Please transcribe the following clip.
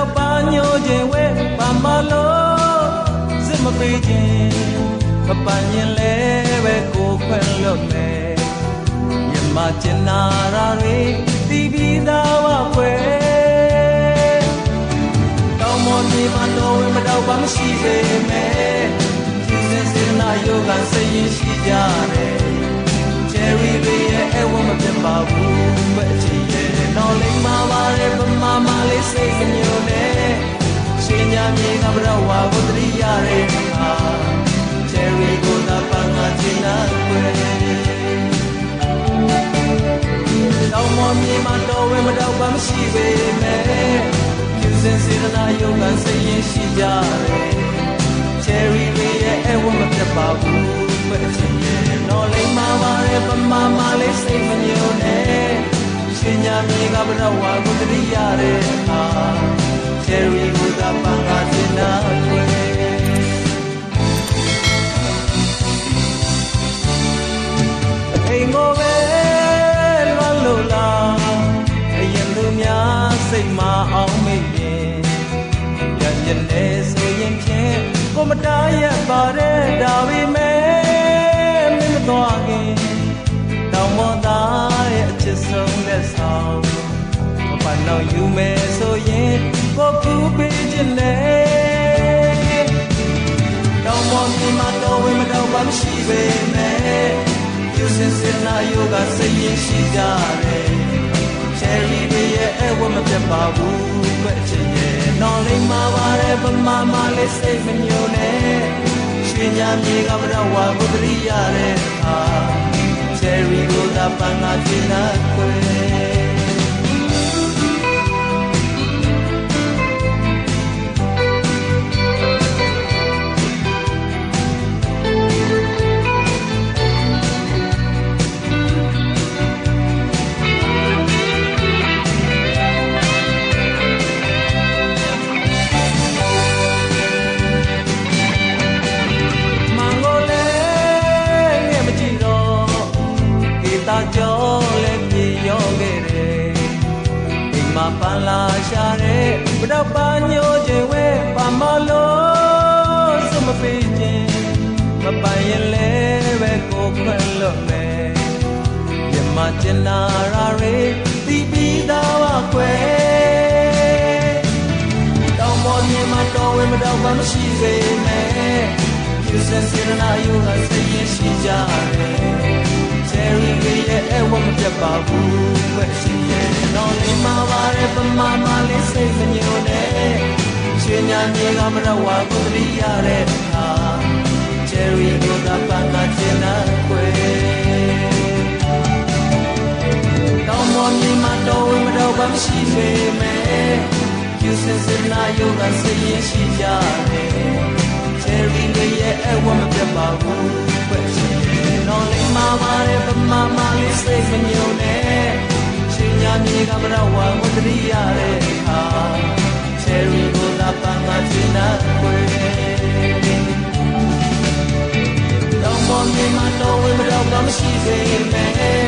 တော့ပါညိုခြင်းဝဲပါမလို့စစ်မပေးခြင်းမပန်းရင်လဲပဲကိုခွင့်လွတ်မယ်ရမကျင်နာရာတွေတီးပြီးသားဝခွဲတောင်းမမြေမှာတော့ဝဲမတော့ပါမရှိပေမဲ့ဒီစင်နာယောဂစိတ်ရင်ရှိကြတယ်ချယ်ရီတွေရဲ့အဝမပြတ်ပါဘူးပဲအချီရဲ့တော့လိမ့်မှာပါရဲ့ပမာမလေးစိတ်မညိုနဲ့ရှင်ညာမြေကဘရဝါကိုတရိရတဲ့အခါချယ်ရီကိုသာပန်းငါချင်နာခွဲတောင်းမမြေမှာတော့ဝဲမတော့ပါမရှိပေမဲ့ကျူစင်စေနာယောဂစိတ်ရင်ရှိကြတယ်ချယ်ရီတွေရဲ့အဝမပြတ်ပါဘူးပဲအချီရဲ့တော့လိမ့်မှာပါရဲ့ပမာမလေးစိတ်မညိုနဲ့ရှင်ညာမြေကဘရဝါကိုတရိရတဲ့အခါချယ်ရီကိုသာပန်းငါချင်နာခွဲအိမ်ကိုပဲလွမ်းလို့လားအရင်သူများစိတ်မအောင်မေ့ရင်ရရနေဆိုရင်ဖြင့်ကိုမတားရပါတဲ့ဒါပေမဲ့မင်းမသွားခင်တောင်းမသားရဲ့အချစ်ဆုံးလက်ဆောင်မပန်းတော့ယူမယ်ဆိုရင်ကိုကူပေးခြင်းနဲ့တောင်းမမြေမှာတော့ဝေးမတော့ပါမရှိပေမဲ့ယူစင်စင်နာယောဂစိတ်ရင်ရှိကြတယ်ချယ်ရီတွေရဲ့အဝမပြတ်ပါဘူးပဲချင်ရဲ့နော်လိမ့်မှာပါရဲ့ပမာမလေးစိတ်မညိုနဲ့ရှင်ညာမြေကဘရဝါကိုတရိရတဲ့အခါချယ်ရီကိုသာပန်းငါချင်နာခွဲကြောလည်းပြေရောခဲ့တယ်ဒီမှာပန်းလာရှာတဲ့ဘတော့ပါညိုခြင်းဝဲပါမလို့စမပေးခြင်းမပိုင်ရင်လည်းပဲကိုခွင့်လွတ်မယ်ရမကျင်နာရာတွေတီးပြီးသားဝခွဲတောင်းပေါ်မြေမှာတော့ဝဲမတော့ပါမရှိပေမဲ့ယူစင်စင်နာယူဟာစိတ်ရင်ရှိကြတယ်ချယ်ရီတွေရဲ့အဝမပြတ်ပါဘူးပဲရှင်ရဲ့တော့လိမ့်မှာပါရဲ့ပမာမလေးစိတ်မညိုနဲ့ရှင်ညာမြေကမရဝါကိုတရိရတဲ့အခါချယ်ရီကိုသာပန်းငါချင်နာခွဲတောင်းမမြေမှာတော့ဝေးမတော့ပါမရှိပေမဲ့ယူစင်စင်နာယောဂစိတ်ရင်ရှိကြတယ်ချယ်ရီတွေရဲ့အဝမပြတ်ပါဘူးပဲရှင်နော်လိမ့်မှာပါရဲ့ပမာမလေးစိတ်မညိုနဲ့ရှင်ညာမြေကမရဝါကိုတရိရတဲ့အခါချယ်ရီကိုသာပန်းငါချင်နာခွဲတောင်းပေါ်မြေမှာတော့ဝေးမတော့ပါမရှိပေမဲ့